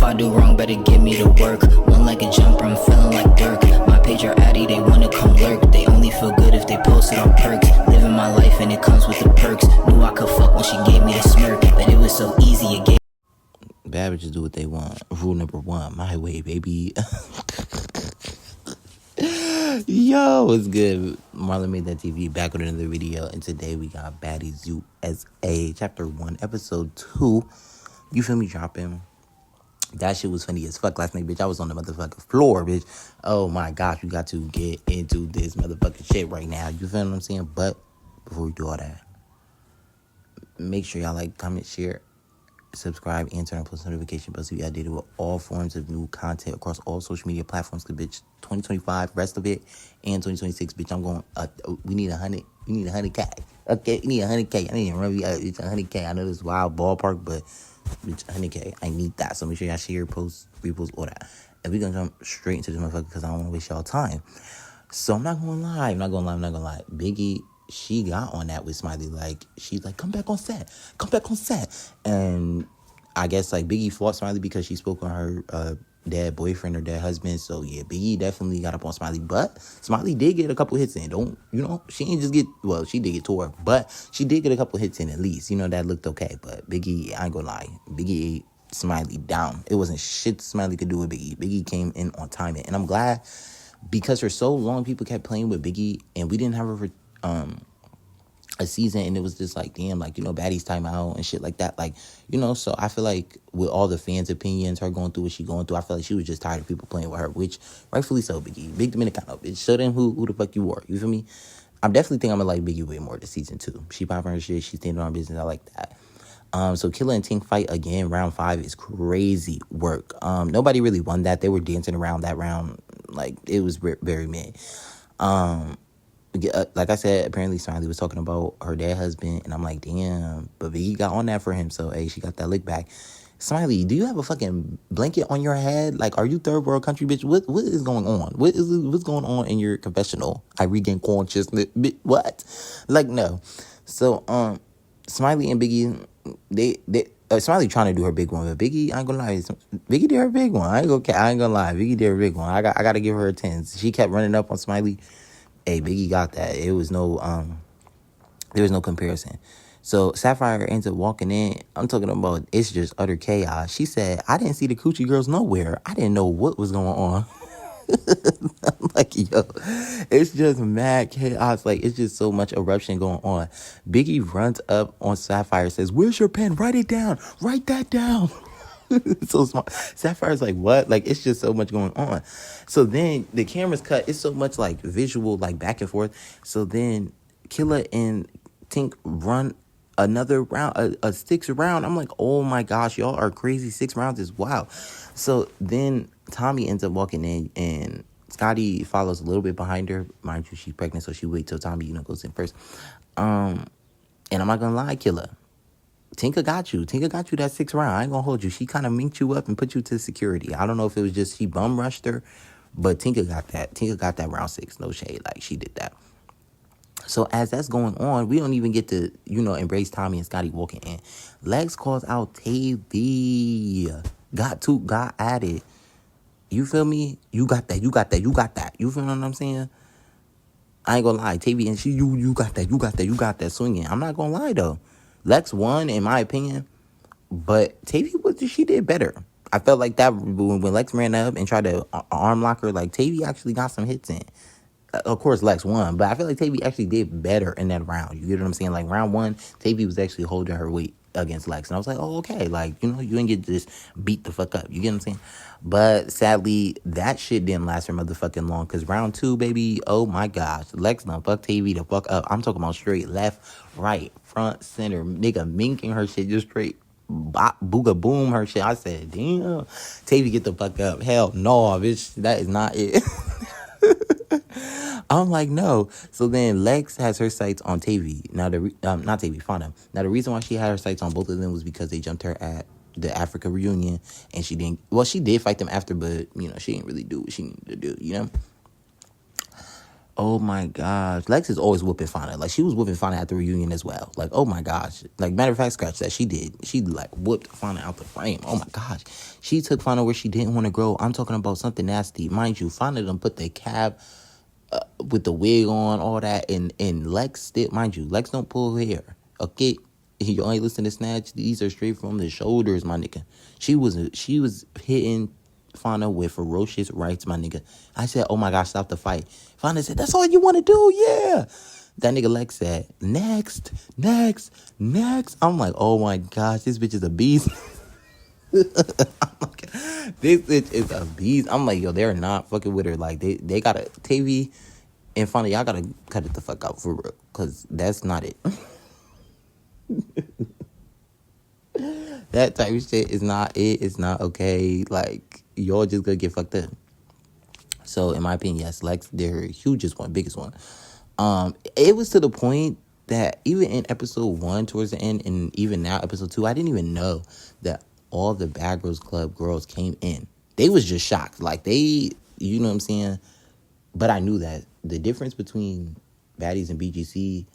I do wrong, better give me the work. One like a jumper, I'm feeling like Dirk. My page are addy, they wanna come lurk. They only feel good if they post it on perks. Living my life and it comes with the perks. Knew I could fuck when she gave me the smirk, but it was so easy, it gave. Bad bitches do what they want. Rule number 1, my way, baby. Yo, what's good? MarlonmadethatTV back with another video, and today we got Baddies USA Chapter 1, Episode 2. You feel me dropping? That shit was funny as fuck last night, bitch. I was on the motherfucking floor, bitch. Oh my gosh, we got to get into this motherfucking shit right now. You feel what I'm saying? But before we do all that, make sure y'all like, comment, share, subscribe, and turn on post notification bells to be updated with all forms of new content across all social media platforms. Cause bitch, 2025, rest of it, and 2026, bitch, I'm going. We need 100. We need 100K. Okay, we need 100K. I need to remember it's 100K. I know this is wild ballpark, but bitch, 100K. I need that. So make sure y'all share, post, repost, all that. And we gonna jump straight into this motherfucker because I don't want to waste y'all time. So I'm not gonna lie. Biggie, she got on that with Smiley. Like, she's like, come back on set. And I guess, like, Biggie fought Smiley because she spoke on her dead boyfriend or dead husband. So, yeah, Biggie definitely got up on Smiley. But Smiley did get a couple hits in. She ain't just get, well, she did get tore, but she did get a couple hits in at least. That looked okay. But Biggie, I ain't gonna lie, Biggie ate Smiley down. It wasn't shit Smiley could do with Biggie. Biggie came in on timing. And I'm glad because for so long, people kept playing with Biggie and we didn't have her a season, and it was just like, damn, like, Baddies time out and shit like that, like, so I feel like with all the fans' opinions, her going through what she going through, I feel like she was just tired of people playing with her, which rightfully so. Biggie, big Dominicano, bitch, show them who the fuck you are, you feel me? I'm definitely think I'm gonna like Biggie way more this season too. She popping her shit, she standing on business, I like that. So Killer and Tink fight again, round 5 is crazy work. Nobody really won that. They were dancing around that round, like, it was very mid. Like I said, apparently Smiley was talking about her dead husband, and I'm like, damn, but Biggie got on that for him, so hey, she got that lick back. Smiley, do you have a fucking blanket on your head? Like, are you third world country, bitch? What is going on? What's going on in your confessional? I regain consciousness. What? Like, no. So Smiley and Biggie, they Smiley trying to do her big one, but Biggie, I ain't gonna lie, Biggie did her big one. I ain't gonna lie, Biggie did her big one. I gotta give her a 10. She kept running up on Smiley. Hey, Biggie got that. It was no, there was no comparison. So Sapphire ends up walking in. I'm talking about it's just utter chaos. She said, I didn't see the coochie girls nowhere. I didn't know what was going on. I'm like, yo, it's just mad chaos. Like, it's just so much eruption going on. Biggie runs up on Sapphire, says, where's your pen? Write it down. Write that down. So smart. Sapphire's like, what? Like, it's just so much going on. So then the camera's cut. It's so much like visual, like back and forth. So then Killer and Tink run another round, a 6th round. I'm like, oh my gosh, y'all are crazy. 6 rounds is wild. So then Tommy ends up walking in, and Scotty follows a little bit behind her. Mind you, she's pregnant, so she waits till Tommy, goes in first. And I'm not gonna lie, Killer, Tinka got you. Tinka got you that 6th round. I ain't gonna hold you. She kind of minked you up and put you to security. I don't know if it was just she bum rushed her, but Tinka got that. Tinka got that round 6. No shade. Like, she did that. So as that's going on, we don't even get to, embrace Tommy and Scotty walking in. Lex calls out Tavy. Got at it. You feel me? You got that. You feel what I'm saying? I ain't gonna lie. Tavy and she, you got that swinging. I'm not gonna lie, though. Lex won, in my opinion, but Tavy, she did better. I felt like that when Lex ran up and tried to arm lock her, like, Tavy actually got some hits in. Of course, Lex won, but I feel like Tavy actually did better in that round. You get what I'm saying? Like, round 1, Tavy was actually holding her weight against Lex, and I was like, oh, okay. Like, you didn't get just beat the fuck up. You get what I'm saying? But sadly, that shit didn't last for motherfucking long, because round 2, baby, oh my gosh, Lex done fucked Tavy the fuck up. I'm talking about straight left, right, front, center, nigga minking her shit just straight. Booga boom her shit. I said, damn, Tavy, get the fuck up. Hell no, bitch, that is not it. I'm like, no. So then Lex has her sights on Tavy. Now, not Tavy, Fauna. Now, the reason why she had her sights on both of them was because they jumped her at the Africa reunion, and she did fight them after, but, she didn't really do what she needed to do, Oh my gosh. Lex is always whooping Fauna. Like, she was whooping Fauna at the reunion as well. Like, oh my gosh. Like, matter of fact, scratch that. She did. She, like, whooped Fauna out the frame. Oh my gosh. She took Fauna where she didn't want to grow. I'm talking about something nasty. Mind you, Fauna done put the cap with the wig on, all that. And Lex still, mind you, Lex don't pull hair. Okay? You only listen to Snatch. These are straight from the shoulders, my nigga. She was hitting Fauna with ferocious rights, my nigga. I said, oh my gosh, stop the fight. Fauna said, that's all you want to do? Yeah. That nigga Lex said, next. I'm like, oh my gosh, this bitch is a beast. This bitch is a beast. I'm like, yo, they're not fucking with her. Like, they got a TV in front of y'all. Gotta cut it the fuck out for real. Because that's not it. That type of shit is not it. It's not okay. Like, y'all just gonna get fucked up. So, in my opinion, yes, Lex, their hugest one, biggest one. It was to the point that even in episode 1, towards the end, and even now, episode 2, I didn't even know that all the Bad Girls Club girls came in. They was just shocked. Like, they, you know what I'm saying? But I knew that the difference between Baddies and BGC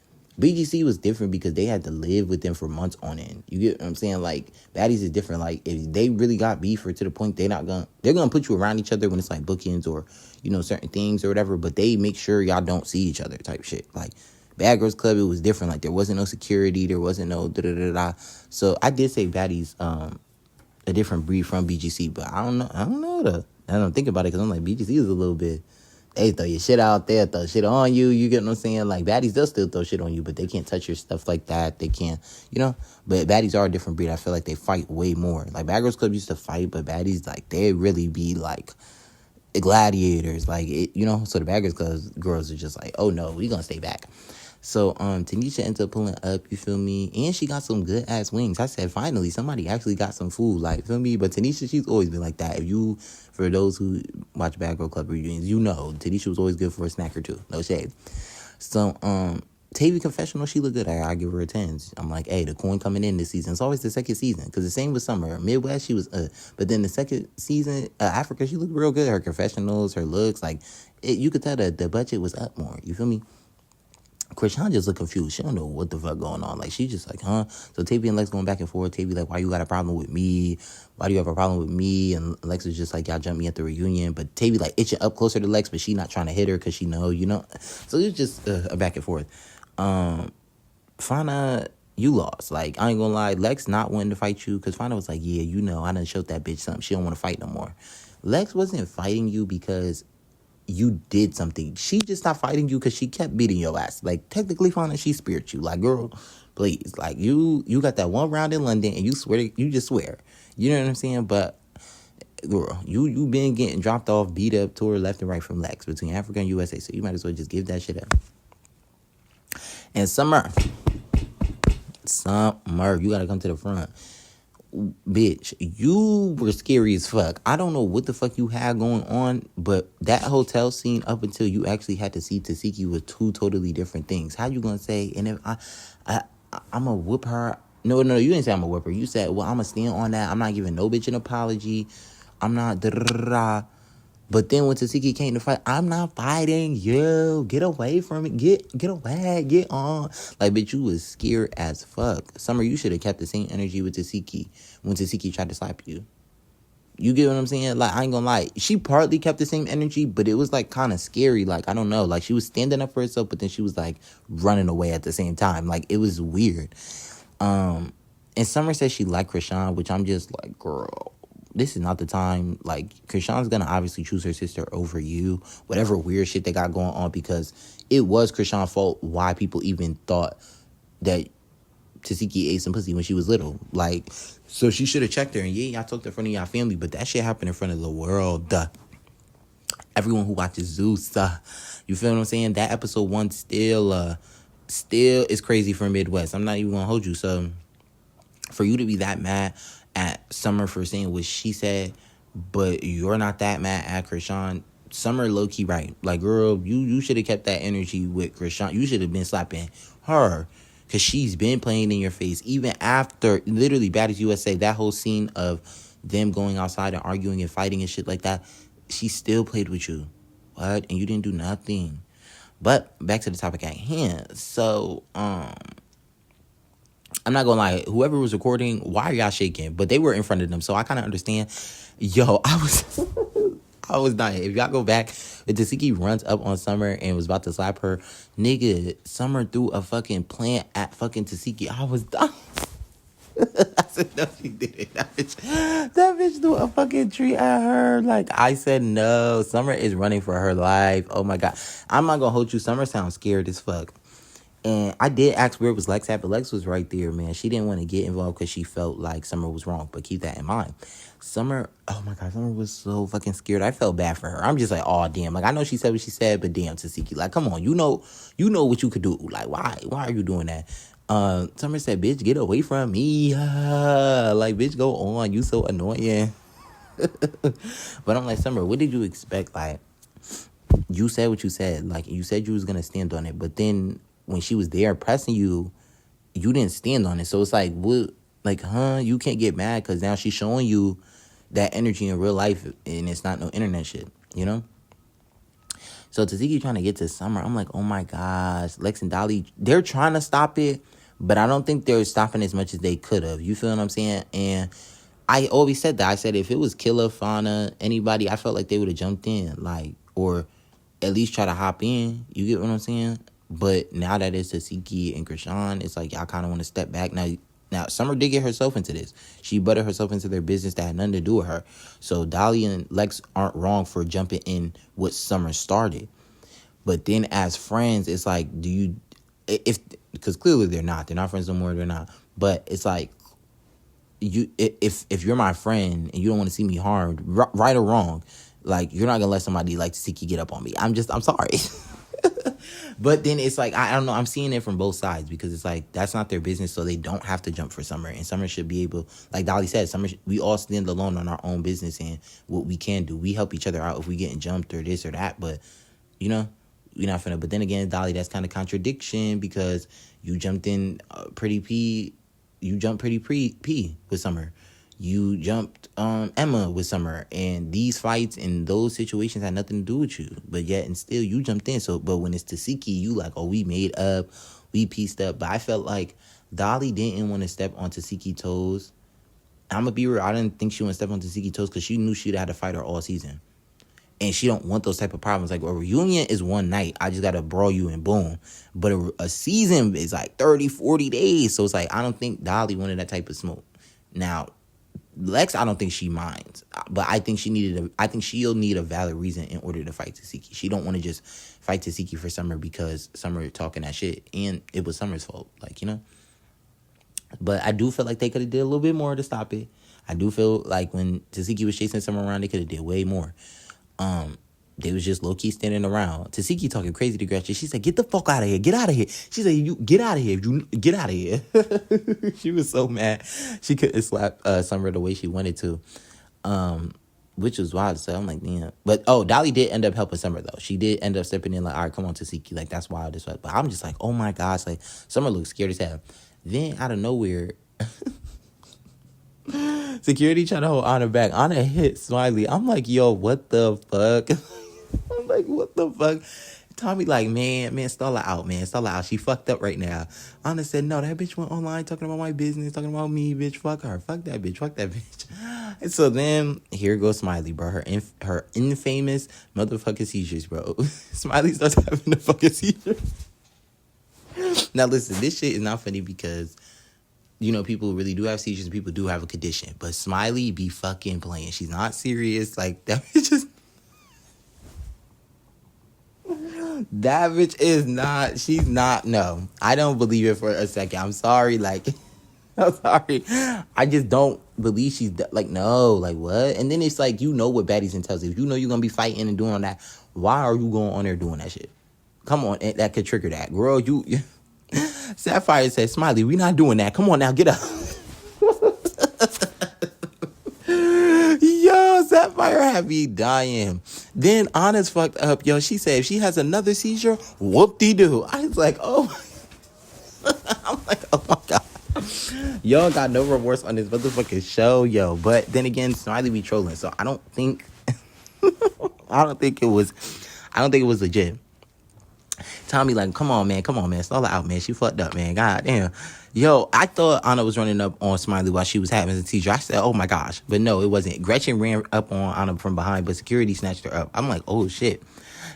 was different because they had to live with them for months on end. You get what I'm saying? Like, Baddies is different. Like, if they really got beef or to the point they're gonna put you around each other when it's like bookends or, you know, certain things or whatever, but they make sure y'all don't see each other type shit. Like, Bad Girls Club, it was different. Like, there wasn't no security, there wasn't no da-da-da-da. So I did say Baddies a different breed from BGC, but I don't know though. I don't think about it because I'm like, BGC is a little bit, they throw your shit out there, throw shit on you. You get what I'm saying? Like, Baddies, they'll still throw shit on you, but they can't touch your stuff like that. They can't, you know? But Baddies are a different breed. I feel like they fight way more. Like, Bad Girls Club used to fight, but Baddies, like, they really be, like, gladiators. Like, it, you know? So the Bad Girls Club girls are just like, oh, no, we gonna stay back. So, Tanisha ends up pulling up, you feel me? And she got some good-ass wings. I said, finally, somebody actually got some food, like, feel me? But Tanisha, she's always been like that. If you, for those who watch Bad Girl Club reunions, you know, Tanisha was always good for a snack or two. No shade. So, Tavy Confessional, she looked good. I give her a 10. I'm like, hey, the coin coming in this season. It's always the second season. Because the same with Summer. Midwest, she was, but then the second season, Africa, she looked real good. Her confessionals, her looks, like, you could tell that the budget was up more. You feel me? Krishan just look confused. She don't know what the fuck going on. Like, she just like, huh? So Tavy and Lex going back and forth. Tavy like, why you got a problem with me? Why do you have a problem with me? And Lex is just like, y'all jumped me at the reunion. But Tavy like itching up closer to Lex, but she not trying to hit her because she know, you know? So it was just a back and forth. Fauna, you lost. Like, I ain't gonna lie. Lex not wanting to fight you because Fauna was like, yeah, you know, I done showed that bitch something. She don't want to fight no more. Lex wasn't fighting you because you did something. She just stopped fighting you because she kept beating your ass. Like, technically, Fauna, she speared you. Like, girl, please. Like, you got that one round in London and you just swear. You know what I'm saying? But, girl, you been getting dropped off, beat up, tore left and right from Lex between Africa and USA. So you might as well just give that shit up. And Summer, you gotta come to the front. Bitch, you were scary as fuck. I don't know what the fuck you had going on, but that hotel scene up until you actually had to see Tasiki was two totally different things. How you gonna say, and if I'm gonna whoop her? No, you didn't say I'm gonna whoop her. You said, well, I'm gonna stand on that. I'm not giving no bitch an apology. I'm not da-da-da-da. But then when Tasiki came to fight, I'm not fighting you. Get away from it. Get away. Get on. Like, bitch, you was scared as fuck. Summer, you should have kept the same energy with Tasiki when Tasiki tried to slap you. You get what I'm saying? Like, I ain't gonna lie. She partly kept the same energy, but it was, like, kind of scary. Like, I don't know. Like, she was standing up for herself, but then she was, like, running away at the same time. Like, it was weird. And Summer said she liked Krishan, which I'm just like, girl, this is not the time. Like, Krishan's gonna obviously choose her sister over you, whatever weird shit they got going on, because it was Krishan's fault why people even thought that Tasiki ate some pussy when she was little. Like, so she should have checked her. And yeah, y'all talked in front of y'all family, but that shit happened in front of the world. Everyone who watches Zeus, you feel what I'm saying? That episode 1 still is crazy for Midwest. I'm not even gonna hold you. So for you to be that mad at Summer for saying what she said, but you're not that mad at Krishan, Summer low-key right. Like, girl, you should have kept that energy with Krishan. You should have been slapping her, because she's been playing in your face. Even after, literally, Baddies USA, that whole scene of them going outside and arguing and fighting and shit like that, she still played with you. What? And you didn't do nothing. But back to the topic at hand. So, I'm not gonna lie, whoever was recording, why are y'all shaking? But they were in front of them, so I kind of understand. Yo, I was dying. If y'all go back, if Tasiki runs up on Summer and was about to slap her, nigga, Summer threw a fucking plant at fucking Tasiki. I was dying. I said, no, she didn't. That bitch threw a fucking tree at her. Like, I said, no. Summer is running for her life. Oh, my God. I'm not gonna hold you. Summer sounds scared as fuck. And I did ask where was Lex at, but Lex was right there, man. She didn't want to get involved because she felt like Summer was wrong. But keep that in mind. Summer, oh my God, Summer was so fucking scared. I felt bad for her. I'm just like, oh damn. Like, I know she said what she said, but damn, Tasiki. Like, come on, you know what you could do. Like, why are you doing that? Summer said, bitch, get away from me. Like, bitch, go on. You so annoying. But I'm like, Summer, what did you expect? Like, you said what you said. Like, you said you was gonna stand on it, but then when she was there pressing you, you didn't stand on it. So it's like, what? Like, you can't get mad because now she's showing you that energy in real life, and it's not no internet shit, you know? So Taziki trying to get to Summer. I'm like, oh my gosh, Lex and Dolly, they're trying to stop it, but I don't think they're stopping as much as they could have. You feel what I'm saying? And I always said that. I said if it was Killer, Fauna, anybody, I felt like they would have jumped in, like, or at least try to hop in. You get what I'm saying? But now that it's Tasiki and Krishan, it's like y'all kind of want to step back. Now, Summer did get herself into this. She butted herself into their business that had nothing to do with her. So Dolly and Lex aren't wrong for jumping in what Summer started. But then as friends, it's like, because clearly they're not friends no more, they're not. But it's like, if you're my friend and you don't want to see me harmed, right or wrong, like, you're not going to let somebody like Tasiki get up on me. I'm sorry. But then it's like, I don't know, I'm seeing it from both sides because it's like, that's not their business, so they don't have to jump for Summer. And Summer should be able, like Dolly said, we all stand alone on our own business and what we can do. We help each other out if we getting jumped or this or that, but, you know, we're not finna. But then again, Dolly, that's kind of contradiction because you jumped in Pretty P with Summer. You jumped Emma with Summer, and these fights and those situations had nothing to do with you. But yet, and still, you jumped in. So, but when it's Tasiki, you like, oh, we made up, we pieced up. But I felt like Dolly didn't want to step on Tasiki toes. I'm gonna be real. I didn't think she wanted to step on Tasiki toes because she knew she'd had to fight her all season, and she don't want those type of problems. Like, a reunion is one night. I just gotta brawl you and boom. But a season is like 30, 40 days. So it's like, I don't think Dolly wanted that type of smoke. Now, Lex, I don't think she minds, but I think she'll need a valid reason in order to fight Tasiki. She don't want to just fight Tasiki for Summer because Summer talking that shit, and it was Summer's fault, like, you know. But I do feel like they could have did a little bit more to stop it. I do feel like when Tasiki was chasing Summer around, they could have did way more. They was just low-key standing around. Tasiki talking crazy to Gretchen. She said, get the fuck out of here. Get out of here. She said, you get out of here. You get out of here. She was so mad. She couldn't slap Summer the way she wanted to. Which was wild. So I'm like, damn. But, Dolly did end up helping Summer, though. She did end up stepping in like, all right, come on, Tasiki. Like, that's wild as fuck. But I'm just like, oh, my gosh. Like, Summer looks scared as hell. Then, out of nowhere... Security trying to hold Anna back. Anna hit Smiley. I'm like, yo, what the fuck? I'm like, what the fuck? Tommy like, man, stall her out, man. Stall her out. She fucked up right now. Anna said, no, that bitch went online talking about my business, talking about me, bitch. Fuck her. Fuck that bitch. Fuck that bitch. And so then, here goes Smiley, bro. Her infamous motherfucking seizures, bro. Smiley starts having a fucking seizure. Now, listen, this shit is not funny because... you know, people really do have seizures and people do have a condition. But Smiley be fucking playing. She's not serious. Like, that bitch just... that bitch is not... she's not... no. I don't believe it for a second. I'm sorry. Like, I'm sorry. I just don't believe she's... like, no. Like, what? And then it's like, you know what Baddies entails. If you know you're going to be fighting and doing all that, why are you going on there doing that shit? Come on. That could trigger that. Girl, you... Sapphire said, Smiley, we not doing that. Come on now, get up. Yo, Sapphire had me dying. Then Anna's fucked up. Yo, she said if she has another seizure, whoop-de-doo. I was like, oh. I'm like, oh my God. Yo, got no remorse on this motherfucking show, yo. But then again, Smiley be trolling. So I don't think it was legit. Tommy like, come on, man. Stall her out, man. She fucked up, man. God damn. Yo, I thought Anna was running up on Smiley while she was having the seizure. I said, oh my gosh. But no, it wasn't. Gretchen ran up on Anna from behind, but security snatched her up. I'm like, oh shit.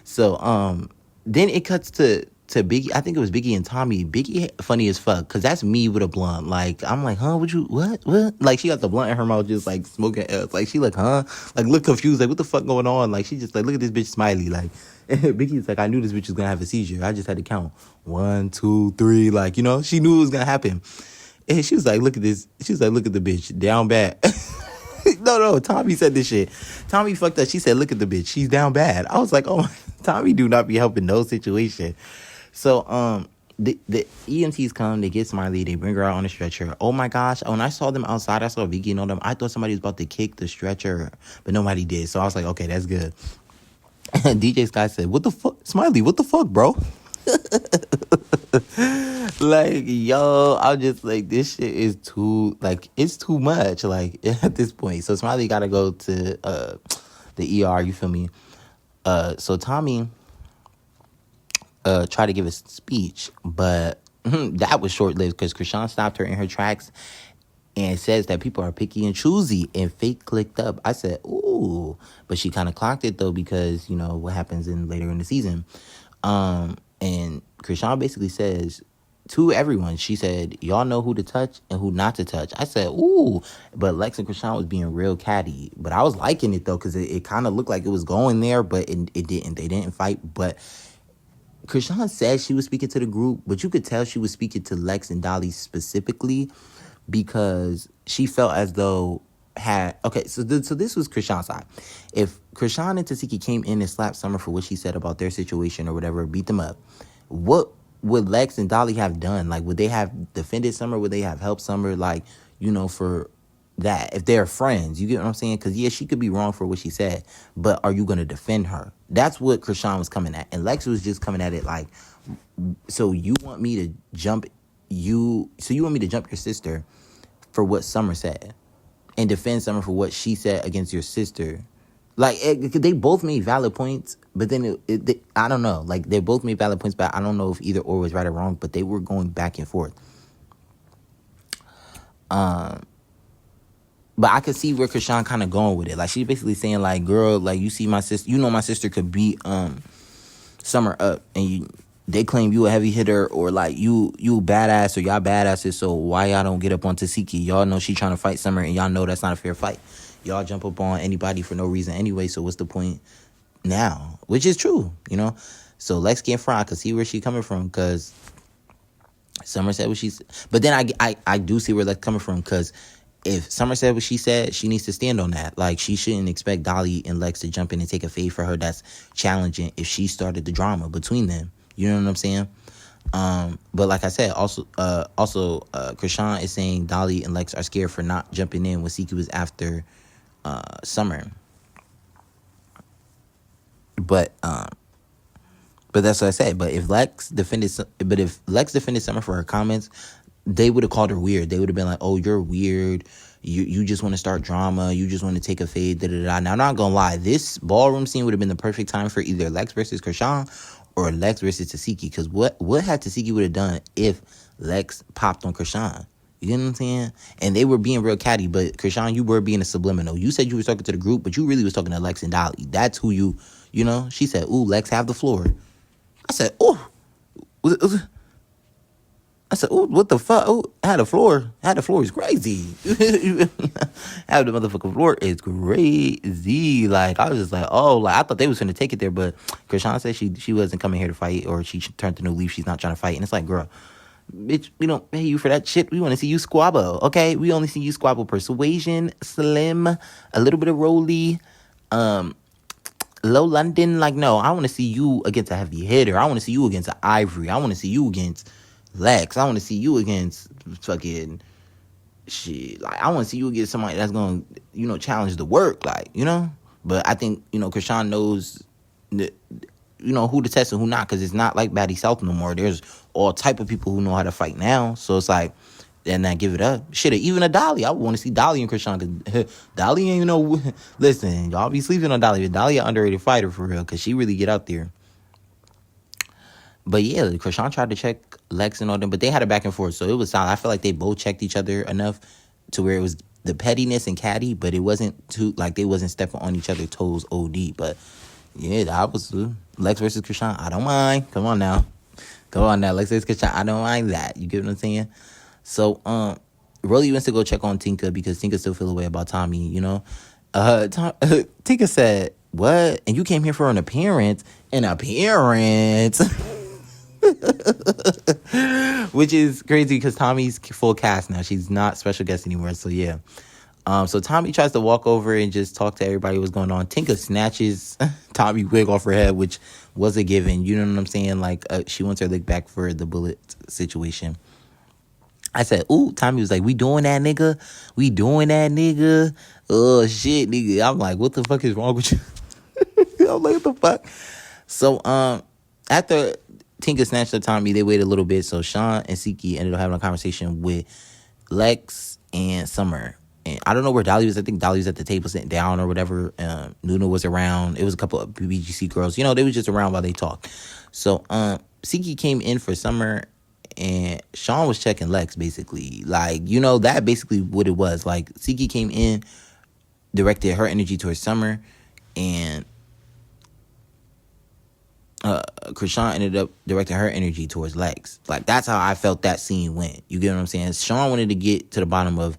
So then it cuts to Biggie. I think it was Biggie and Tommy. Biggie funny as fuck, cause that's me with a blunt. Like I'm like, huh? What? Like she got the blunt in her mouth, just like smoking. Like she like, huh? Like look confused. Like what the fuck going on? Like she just like, look at this bitch Smiley. Like Biggie's like, I knew this bitch was gonna have a seizure. I just had to count 1, 2, 3. Like she knew it was gonna happen. And she was like, look at this. She was like, look at the bitch down bad. No, Tommy said this shit. Tommy fucked up. She said, look at the bitch. She's down bad. I was like, oh, Tommy do not be helping no situation. So, the EMTs come, they get Smiley, they bring her out on a stretcher. Oh my gosh. When I saw them outside, I saw Vicky and all them. I thought somebody was about to kick the stretcher, but nobody did. So I was like, okay, that's good. DJ Sky said, what the fuck? Smiley, what the fuck, bro? Like, yo, I'm just like, this shit is too, like, it's too much, like, at this point. So Smiley gotta go to the ER, you feel me? So Tommy tried to give a speech, but that was short-lived because Krishan stopped her in her tracks and says that people are picky and choosy and fake clicked up. I said, ooh, but she kind of clocked it though, because you know what happens later in the season. And Krishan basically says to everyone, she said, y'all know who to touch and who not to touch. I said, ooh, but Lex and Krishan was being real catty, but I was liking it though, because it kind of looked like it was going there, but it didn't. They didn't fight, but Krishan said she was speaking to the group, but you could tell she was speaking to Lex and Dolly specifically, because she felt as though so this was Krishan's side. If Krishan and Tasiki came in and slapped Summer for what she said about their situation or whatever, beat them up, what would Lex and Dolly have done? Like, would they have defended Summer? Would they have helped Summer, like, you know, for that? If they're friends, you get what I'm saying? Because, yeah, she could be wrong for what she said, but are you going to defend her? That's what Krishan was coming at. And Lex was just coming at it like, so you want me to jump your sister for what Summer said and defend Summer for what she said against your sister? Like, they both made valid points, but then I don't know. Like, they both made valid points, but I don't know if either or was right or wrong, but they were going back and forth. But I could see where Krishan kind of going with it. Like, she's basically saying, like, girl, like, you see my sister, you know my sister could beat Summer up, and they claim you a heavy hitter, or like you badass, or y'all badasses, so why y'all don't get up on Tasiki? Y'all know she trying to fight Summer, and y'all know that's not a fair fight. Y'all jump up on anybody for no reason anyway, so what's the point now? Which is true, you know? So Lex getting fried. I could see where she coming from, because Summer said what she said. But then I do see where Lex coming from, because if Summer said what she said, she needs to stand on that. Like, she shouldn't expect Dolly and Lex to jump in and take a fade for her. That's challenging if she started the drama between them. You know what I'm saying? But like I said, also, Krishan is saying Dolly and Lex are scared for not jumping in when Siki was after Summer. But that's what I said. But if Lex defended Summer for her comments, they would have called her weird. They would have been like, "Oh, you're weird. You just want to start drama. You just want to take a fade." Da da da. Now, I'm not gonna lie. This ballroom scene would have been the perfect time for either Lex versus Krishan or Lex versus Tasiki. Because what had Tasiki would have done if Lex popped on Krishan? You know what I'm saying? And they were being real catty, but Krishan, you were being a subliminal. You said you were talking to the group, but you really was talking to Lex and Dolly. That's who you know? She said, "Ooh, Lex, have the floor." I said, "Ooh." I said, "Ooh, what the fuck? Ooh, had the floor is crazy." Have the motherfucking floor is crazy. Like, I was just like, oh, like, I thought they was going to take it there, but Krishan said she wasn't coming here to fight, or she turned to no leaf. She's not trying to fight. And it's like, girl, bitch, we don't pay you for that shit. We want to see you squabble, okay? We only see you squabble persuasion, slim, a little bit of roly, low London. Like, no, I want to see you against a heavy hitter. I want to see you against an Ivory. I want to see you against Lex. I want to see you against fucking shit. Like, I want to see you against somebody that's going to, you know, challenge the work, like, you know? But I think, you know, Krishan knows, you know, who to test and who not, because it's not like Baddies South no more. There's all type of people who know how to fight now. So it's like, then I give it up. Shit, even a Dolly. I want to see Dolly and Krishan, because Dolly ain't, you know, listen, y'all be sleeping on Dolly, but Dolly an underrated fighter for real, because she really get out there. But yeah, Krishan tried to check Lex and all them, but they had a back and forth, so it was solid. I feel like they both checked each other enough to where it was the pettiness and catty, but it wasn't too like they wasn't stepping on each other's toes OD. But yeah, that was Lex versus Krishan. I don't mind. Come on now. Lex versus Krishan. I don't mind that. You get what I'm saying? So Rolly wants to go check on Tinka because Tinka still feel away about Tommy. You know, Tinka said, "What? And you came here for an appearance? An appearance?" Which is crazy because Tommy's full cast now. She's not special guest anymore. So yeah. So Tommy tries to walk over and just talk to everybody what's going on. Tinka snatches Tommy wig off her head, which was a given. You know what I'm saying? Like she wants her lick back for the bullet situation. I said, ooh, Tommy was like, we doing that, nigga? We doing that, nigga? Oh, shit, nigga. I'm like, what the fuck is wrong with you? I'm like, what the fuck? So, after Tinka snatched up Tommy, they waited a little bit. So, Sean and Siki ended up having a conversation with Lex and Summer. And I don't know where Dolly was. I think Dolly was at the table sitting down or whatever. Nuna was around. It was a couple of BGC girls. You know, they was just around while they talked. So, Siki came in for Summer. And Sean was checking Lex, basically. Like, you know, that basically what it was. Like, Siki came in, directed her energy towards Summer, and Krishan ended up directing her energy towards Lex. Like, that's how I felt that scene went. You get what I'm saying? Sean wanted to get to the bottom of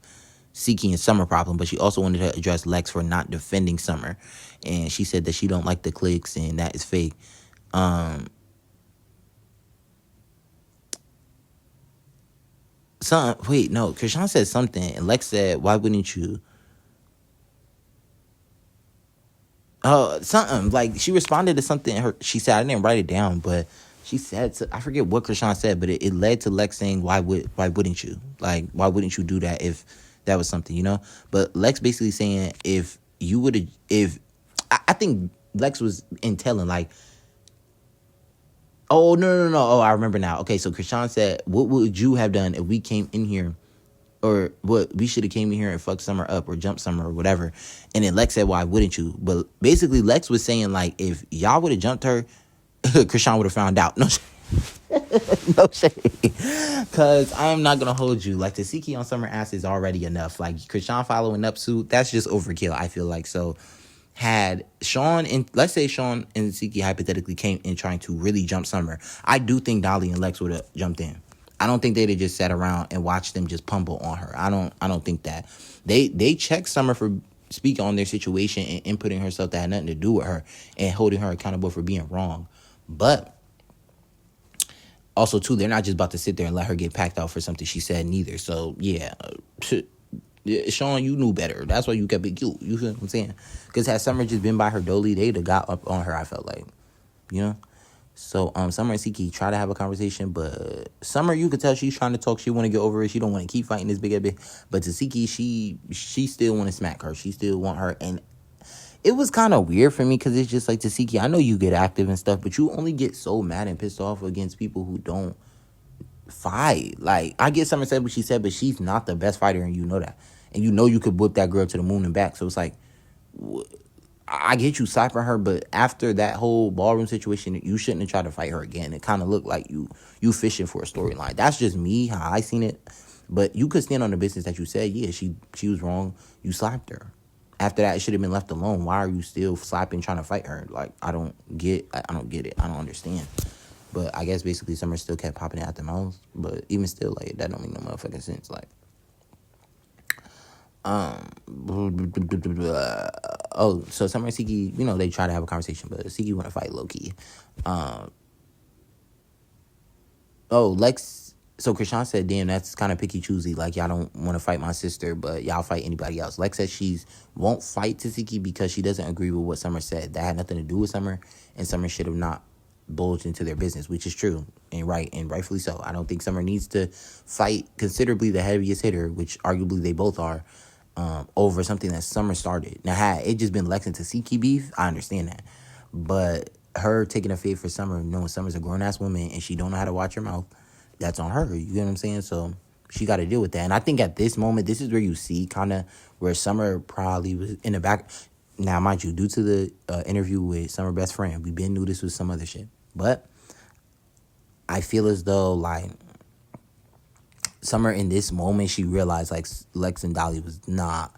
Siki and Summer problem, but she also wanted to address Lex for not defending Summer. And she said that she don't like the cliques and that is fake. Krishan said something, and Lex said, why wouldn't you? Something. Like, she responded to something. She said, I didn't write it down, but she said, I forget what Krishan said, but it led to Lex saying, why wouldn't you? Like, why wouldn't you do that if that was something, you know? But Lex basically saying, I think Lex was telling, like, oh, no. Oh, I remember now. Okay, so Krishan said, what would you have done if we came in here, or what we should have came in here and fucked Summer up or jumped Summer or whatever? And then Lex said, why wouldn't you? But basically, Lex was saying, like, if y'all would have jumped her, Krishan would have found out. No shade. No shade. Because I'm not going to hold you. Like, the Siki on Summer ass is already enough. Like, Krishan following up suit, that's just overkill, I feel like. So, had Sean and let's say Sean and Siki hypothetically came in trying to really jump Summer, I do think Dolly and Lex would have jumped in. I don't think they'd have just sat around and watched them just pummel on her. I don't think that. They checked Summer for speaking on their situation and inputting herself that had nothing to do with her and holding her accountable for being wrong. But also too, they're not just about to sit there and let her get packed out for something she said neither. So yeah. Sean, you knew better. That's why you kept it cute. You feel what I'm saying? Because had Summer just been by her dolly, they'd have got up on her, I felt like. You know? So, Summer and Siki try to have a conversation, but Summer, you could tell she's trying to talk. She want to get over it. She don't want to keep fighting this big. But to Siki, she still want to smack her. She still want her. And it was kind of weird for me because it's just like, to Siki, I know you get active and stuff, but you only get so mad and pissed off against people who don't fight. Like, I get Summer said what she said, but she's not the best fighter, and you know that. And you know you could whip that girl to the moon and back. So it's like, I get you cypher her, but after that whole ballroom situation, you shouldn't have tried to fight her again. It kind of looked like you fishing for a storyline. That's just me, how I seen it. But you could stand on the business that you said, yeah, she was wrong. You slapped her. After that, it should have been left alone. Why are you still slapping, trying to fight her? Like, I don't get it. I don't understand. But I guess basically Summer still kept popping it out the mouth. But even still, like, that don't make no motherfucking sense. Like, so Summer and Siki, you know, they try to have a conversation, but Siki want to fight low-key. Lex, so Krishan said, damn, that's kind of picky-choosy. Like, y'all don't want to fight my sister, but y'all fight anybody else. Lex says she won't fight to Siki because she doesn't agree with what Summer said. That had nothing to do with Summer, and Summer should have not bulged into their business, which is true and right, and rightfully so. I don't think Summer needs to fight considerably the heaviest hitter, which arguably they both are, over something that Summer started. Now, had it just been Lex and Siki beef, I understand that. But her taking a fade for Summer, knowing Summer's a grown-ass woman and she don't know how to watch her mouth, that's on her. You get what I'm saying? So she got to deal with that. And I think at this moment, this is where you see kind of where Summer probably was in the back. Now, mind you, due to the interview with Summer best friend, we been knew this was some other shit. But I feel as though, like, Summer in this moment, she realized, like, Lex and Dolly was not,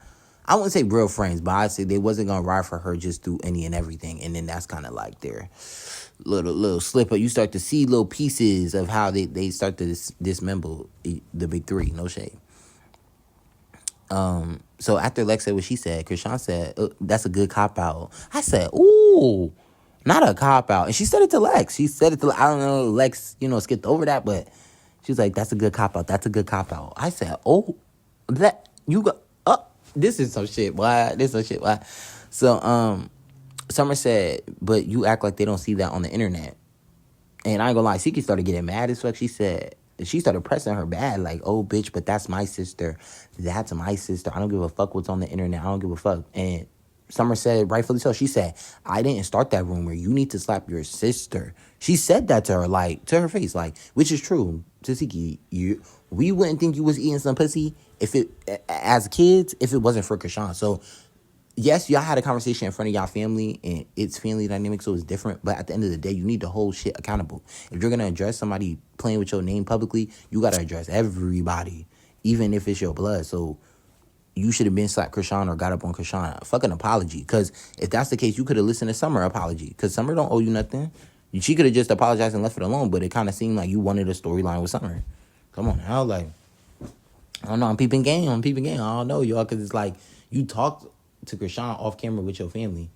I wouldn't say real friends, but I'd say they wasn't going to ride for her just through any and everything. And then that's kind of like their little slip up. You start to see little pieces of how they start to dismember the big three. No shade. So after Lex said what she said, Krishan said, that's a good cop-out. I said, ooh, not a cop-out. And she said it to Lex. She said it to, I don't know, Lex, skipped over that, but she was like, that's a good cop-out. That's a good cop-out. I said, oh, that, you got, this is some shit, boy. This is some shit, boy. So, Summer said, but you act like they don't see that on the internet. And I ain't gonna lie, Siki started getting mad as fuck. She started pressing her bad, like, oh, bitch, but that's my sister. That's my sister. I don't give a fuck what's on the internet. I don't give a fuck. And Summer said, rightfully so, she said, I didn't start that rumor. You need to slap your sister. She said that to her, like, to her face, like, which is true. To Siki, we wouldn't think you was eating some pussy as kids if it wasn't for Krishan. So, yes, y'all had a conversation in front of y'all family, and it's family dynamic, so it's different. But at the end of the day, you need to hold shit accountable. If you're going to address somebody playing with your name publicly, you got to address everybody, even if it's your blood. So you should have been slapped Krishan or got up on Krishan. Fucking apology. Because if that's the case, you could have listened to Summer apology. Because Summer don't owe you nothing. She could have just apologized and left it alone, but it kind of seemed like you wanted a storyline with Summer. Come on now. Like, I don't know. I'm peeping game. I don't know, y'all, because it's like you talked to Krishan off camera with your family,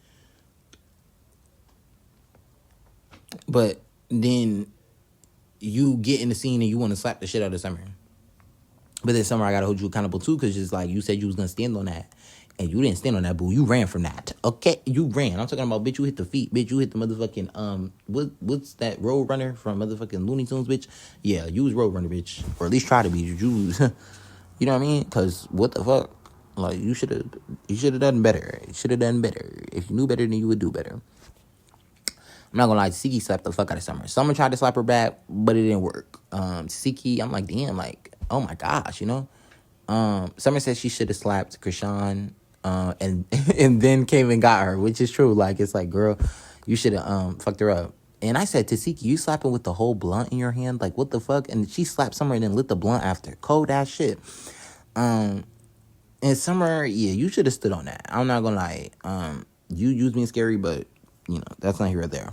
but then you get in the scene and you want to slap the shit out of Summer. But then Summer, I gotta hold you accountable too, because it's like you said you was gonna stand on that, and you didn't stand on that, boo. You ran from that. Okay, you ran. I'm talking about, bitch, you hit the feet, bitch. You hit the motherfucking what's that, Road Runner from motherfucking Looney Tunes, bitch? Yeah, you was Road Runner, bitch, or at least try to be. You was, you know what I mean? Because what the fuck? Like, you should have done better. You should have done better. If you knew better, then you would do better. I'm not gonna lie, Siki slapped the fuck out of Summer. Summer tried to slap her back, but it didn't work. Siki, I'm like, damn, like, oh my gosh, Summer said she should have slapped Krishan, and and then came and got her, which is true. Like, it's like, girl, you should have fucked her up. And I said to Siki, you slapping with the whole blunt in your hand? Like, what the fuck? And she slapped Summer and then lit the blunt after. Cold ass shit. And Summer, yeah, you should have stood on that. I'm not gonna lie. You used being scary, but that's not here or there.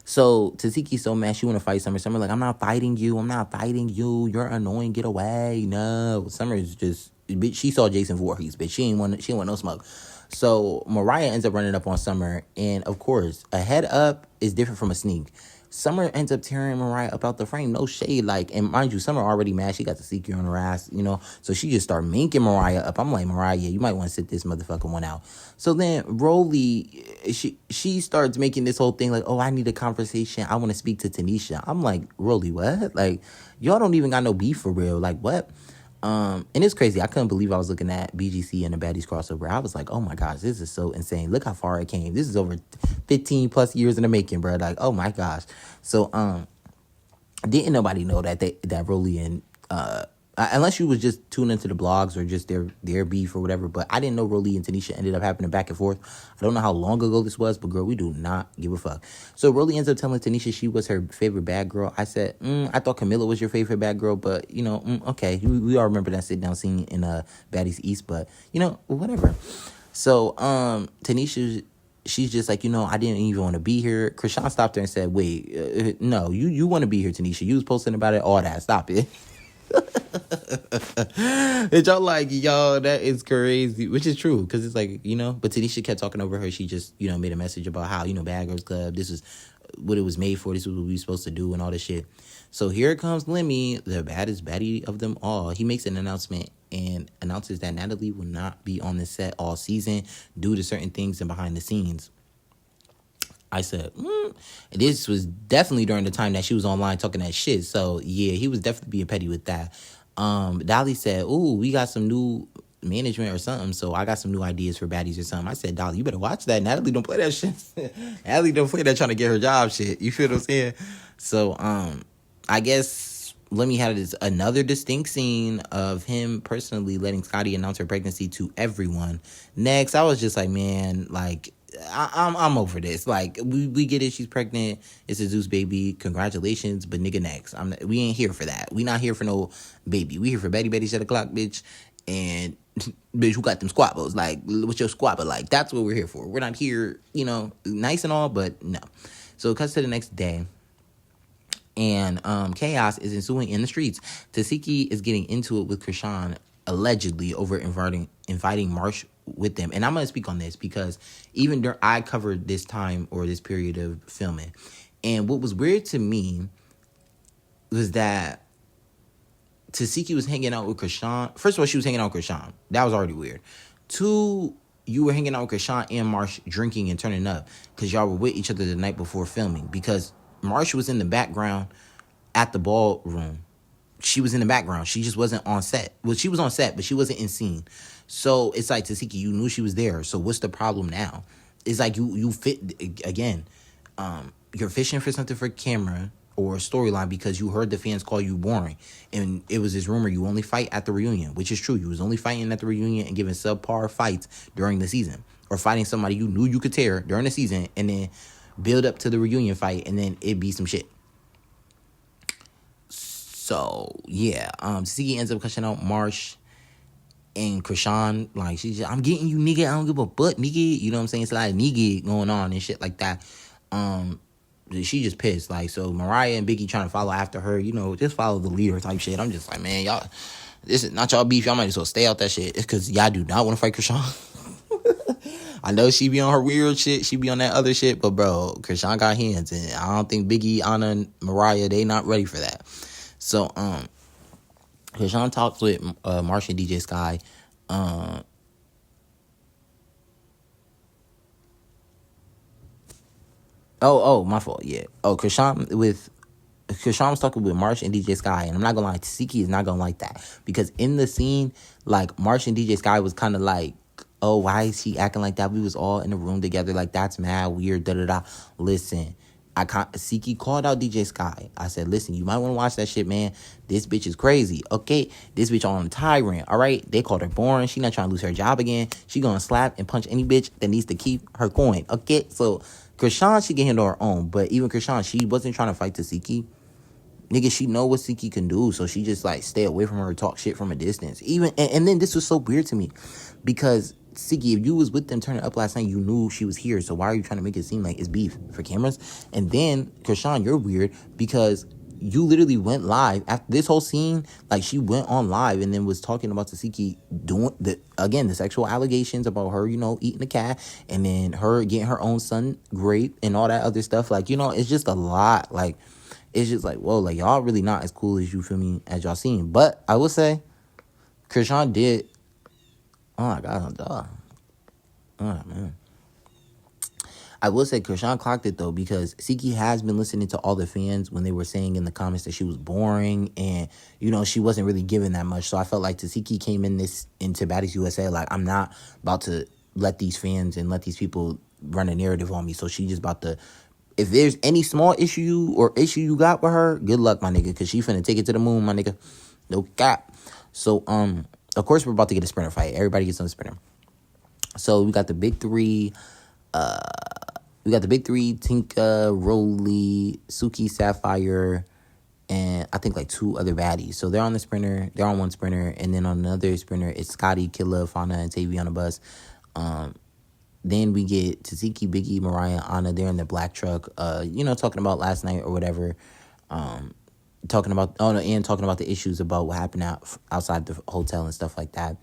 So Taziki's so mad she wanna fight Summer. Summer like, I'm not fighting you. You're annoying. Get away. No. Summer is just, bitch. She saw Jason Voorhees, bitch. She ain't want no smoke. So Mariah ends up running up on Summer, and of course, a head up is different from a sneak. Summer ends up tearing Mariah up out the frame. No shade. Like, and mind you, Summer already mad. She got the secret on her ass, So she just started minking Mariah up. I'm like, Mariah, yeah, you might want to sit this motherfucker one out. So then Rolly, she starts making this whole thing like, oh, I need a conversation. I want to speak to Tanisha. I'm like, Rolly, what? Like, y'all don't even got no beef for real. Like, what? And it's crazy. I couldn't believe I was looking at BGC and the Baddies crossover. I was like, oh my gosh, this is so insane. Look how far it came. This is over 15 plus years in the making, bro. Like, oh my gosh. So, didn't nobody know that Rolly and, unless you was just tuning into the blogs or just their beef or whatever, but I didn't know Rolly and Tanisha ended up happening back and forth. I don't know how long ago this was, but girl, we do not give a fuck. So Rolly ends up telling Tanisha she was her favorite bad girl. I said, I thought Camilla was your favorite bad girl, but okay, we all remember that sit down scene in Baddies East, but whatever. So Tanisha, she's just like, I didn't even want to be here. Krishan stopped her and said, wait, no, you want to be here, Tanisha. You was posting about it, all that. Stop it. And y'all like, yo, that is crazy, which is true, because it's like, but Tanisha kept talking over her. She just, made a message about how, Bad Girls Club, this is what it was made for, this is what we were supposed to do and all this shit. So here comes Lemmy, the baddest baddie of them all. He makes an announcement and announces that Natalie will not be on the set all season due to certain things and behind the scenes. I said, this was definitely during the time that she was online talking that shit. So, yeah, he was definitely being petty with that. Dolly said, ooh, we got some new management or something, so I got some new ideas for Baddies or something. I said, Dolly, you better watch that. Natalie don't play that shit. Natalie don't play that trying to get her job shit. You feel what I'm saying? So, I guess Lemmy had another distinct scene of him personally letting Scotty announce her pregnancy to everyone. Next, I was just like, man, like, I'm over this. Like, we get it. She's pregnant. It's a Zeus baby. Congratulations, but nigga, next. We ain't here for that. We not here for no baby. We here for Betty Betty Shut the Clock, bitch. And bitch, who got them squabbles? Like, what's your squabble like? That's what we're here for. We're not here, nice and all, but no. So it cuts to the next day. And chaos is ensuing in the streets. Tasiki is getting into it with Krishan, allegedly over inviting Marsh with them. And I'm going to speak on this because even I covered this time or this period of filming. And what was weird to me was that Tasiki was hanging out with Krishan. First of all, she was hanging out with Krishan. That was already weird. Two, you were hanging out with Krishan and Marsh drinking and turning up because y'all were with each other the night before filming. Because Marsh was in the background at the ballroom. She was in the background. She just wasn't on set. Well, she was on set, but she wasn't in scene. So it's like, Tasiki, you knew she was there. So what's the problem now? It's like you fit, again, you're fishing for something for camera or a storyline because you heard the fans call you boring. And it was this rumor you only fight at the reunion, which is true. You was only fighting at the reunion and giving subpar fights during the season. Or fighting somebody you knew you could tear during the season and then build up to the reunion fight, and then it'd be some shit. So, yeah. Tasiki ends up cussing out Marsh and Krishan. Like, she's just, I'm getting you, nigga. I don't give a butt, nigga. You know what I'm saying? It's a lot of nigga going on and shit like that. She just pissed. Like, so Mariah and Biggie trying to follow after her. Just follow the leader type shit. I'm just like, man, y'all, this is not y'all beef. Y'all might as well stay out that shit. It's because y'all do not want to fight Krishan. I know she be on her weird shit. She be on that other shit. But, bro, Krishan got hands. And I don't think Biggie, Anna, and Mariah, they not ready for that. So, Krishan talks with Marsh and DJ Sky. My fault. Yeah. Krishan was talking with Marsh and DJ Sky. And I'm not going to lie, Tasiki is not going to like that. Because in the scene, like, Marsh and DJ Sky was kind of like, oh, why is he acting like that? We was all in the room together. Like, that's mad weird, da-da-da. Listen, Tasiki called out DJ Sky. I said, listen, you might want to watch that shit, man. This bitch is crazy, okay? This bitch on a tyrant, all right? They called her boring. She not trying to lose her job again. She gonna slap and punch any bitch that needs to keep her coin, okay? So, Krishan, she can handle her own. But even Krishan, she wasn't trying to fight Tasiki. Nigga, she know what Tasiki can do. So, she just, like, stay away from her, talk shit from a distance. And then this was so weird to me. Because Tasiki, if you was with them turning up last night, you knew she was here. So why are you trying to make it seem like it's beef for cameras? And then, Krishan, you're weird because you literally went live after this whole scene. Like, she went on live and then was talking about Tasiki doing the sexual allegations about her, eating the cat, and then her getting her own son raped and all that other stuff. Like, it's just a lot. Like, it's just like, whoa, like, y'all really not as cool as you feel me as y'all seen. But I will say, Krishan did. Oh, my God, dog. Oh, man. I will say Krishan clocked it, though, because Siki has been listening to all the fans when they were saying in the comments that she was boring and, she wasn't really giving that much. So I felt like Tasiki came into Baddies USA like, I'm not about to let these fans and let these people run a narrative on me. So she just about to, if there's any small issue you got with her, good luck, my nigga, because she finna take it to the moon, my nigga. No cap. So, of course, we're about to get a sprinter fight. Everybody gets on the sprinter. So we got the big three. Tinka, Rolly, Suki, Sapphire, and I think like two other baddies. So they're on the sprinter. They're on one sprinter, and then on another sprinter, it's Scotty, Killa, Fauna, and Tavy on the bus. Then we get Tasiki, Biggie, Mariah, Anna. They're in the black truck. Talking about last night or whatever. Talking about the issues about what happened outside the hotel and stuff like that.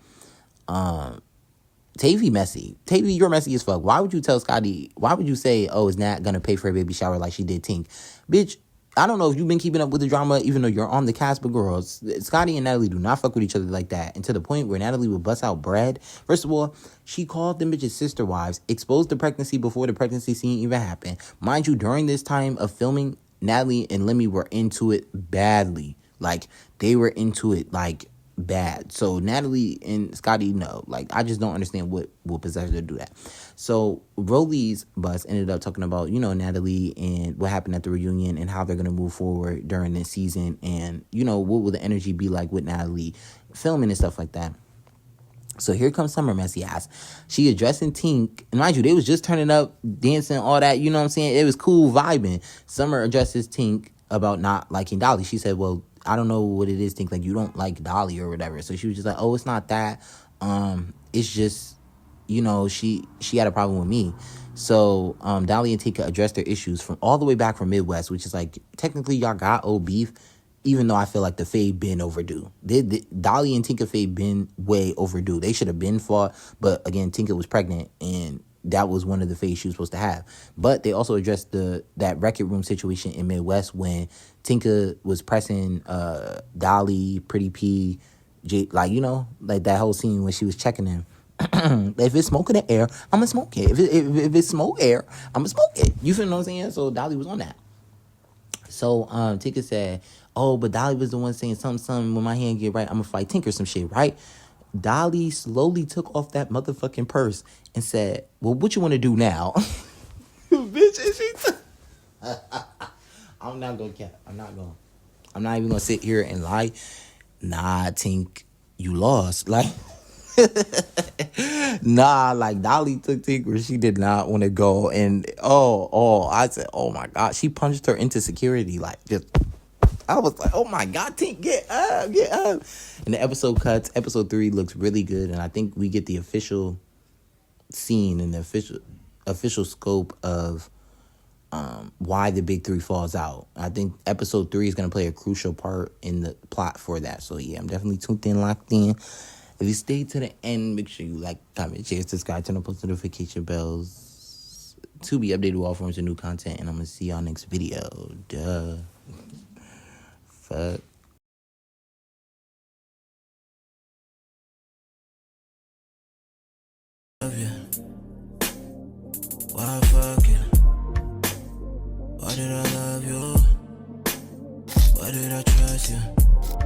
Tavy messy. Tavy, you're messy as fuck. Why would you tell Scotty? Why would you say, oh, is Nat gonna pay for a baby shower like she did Tink? Bitch, I don't know if you've been keeping up with the drama, even though you're on the cast, but girls, Scotty and Natalie do not fuck with each other like that. And to the point where Natalie would bust out bread. First of all, she called them bitches sister wives, exposed the pregnancy before the pregnancy scene even happened. Mind you, during this time of filming, Natalie and Lemmy were into it badly. Like, they were into it, like, bad. So Natalie and Scotty, no. Like, I just don't understand what possessed her to do that. So Rolly's bus ended up talking about, Natalie and what happened at the reunion and how they're going to move forward during this season. And, what will the energy be like with Natalie filming and stuff like that. So here comes Summer, messy ass. She addressing Tink. And mind you, they was just turning up, dancing, all that. You know what I'm saying? It was cool vibing. Summer addresses Tink about not liking Dolly. She said, well, I don't know what it is, Tink. Like, you don't like Dolly or whatever. So she was just like, oh, it's not that. It's just, you know, she had a problem with me. So Dolly and Tika addressed their issues from all the way back from Midwest, which is like, technically y'all got old beef, even though I feel like the fade been overdue. Dolly and Tinka fade been way overdue. They should have been fought, but again, Tinka was pregnant, and that was one of the fades she was supposed to have. But they also addressed that record room situation in Midwest when Tinka was pressing Dolly, Pretty P, like, you know, like that whole scene when she was checking him. If it's smoke in the air, I'ma smoke it. If it's smoke air, I'ma smoke it. You feel what I'm saying? So Dolly was on that. So Tinka said, oh, but Dolly was the one saying something, when my hand get right, I'm gonna fight Tinker some shit, right? Dolly slowly took off that motherfucking purse and said, well, what you want to do now? Bitch, and she I'm not gonna cap. I'm not even gonna sit here and lie. Nah, Tink, you lost. Like, nah, like Dolly took Tink where she did not want to go. And I said, oh my God. She punched her into security. Like, just, I was like, oh my God, Tink, get up. And the episode cuts. Episode 3 looks really good. And I think we get the official scene and the official scope of why the big 3 falls out. I think episode 3 is going to play a crucial part in the plot for that. So yeah, I'm definitely tuned in, locked in. If you stay to the end, make sure you like, comment, share, subscribe, turn on post notification bells to be updated with all forms of new content. And I'm going to see y'all next video. Duh. Fuck. Love you. Why fuck you? Why did I love you? Why did I trust you?